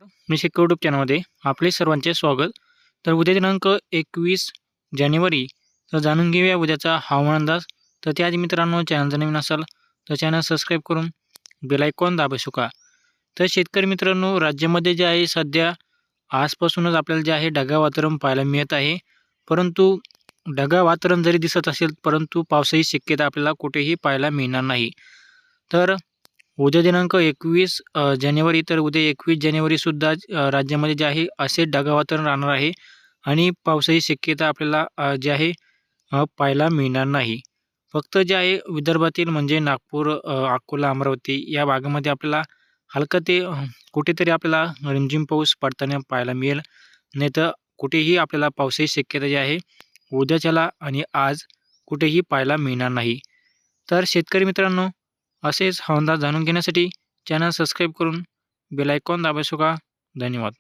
मी शिक यूट्यूब चॅनलमध्ये आपले सर्वांचे स्वागत. तर उद्या दिनांक 21 जानेवारी तर जाणून घेऊया उद्याचा हवामान अंदाज. तर त्याआधी मित्रांनो, चॅनल जर नवीन असाल तर चॅनल सबस्क्राईब करून बेल आयकॉन दाबू का. तर शेतकरी मित्रांनो, राज्यामध्ये जे आहे सध्या आजपासूनच आपल्याला जे आहे ढगाळ वातावरण पाहायला मिळत आहे. परंतु ढगाळ वातावरण जरी दिसत असेल परंतु पावसाची शक्यता आपल्याला कुठेही पाहायला मिळणार नाही. तर उद्या दिनांक 21 जानेवारी तर उद्या 21 जानेवारीसुद्धा राज्यामध्ये जे आहे असे ढगाळ वातावरण राहणार आहे आणि पावसाची शक्यता आपल्याला जे आहे पाहायला मिळणार नाही. फक्त जे आहे विदर्भातील म्हणजे नागपूर, अकोला, अमरावती या भागामध्ये आपल्याला हलका ते कुठेतरी आपल्याला रिमझिम पाऊस पडताना पाहायला मिळेल. नाहीतर कुठेही आपल्याला पावसाची शक्यता जी आहे उद्याच्याला आणि आज कुठेही पाहायला मिळणार नाही. तर शेतकरी मित्रांनो, असेच हवामान जाणून घेण्यासाठी चॅनल सबस्क्राईब करून बेल आयकॉन दाबायचो का. धन्यवाद.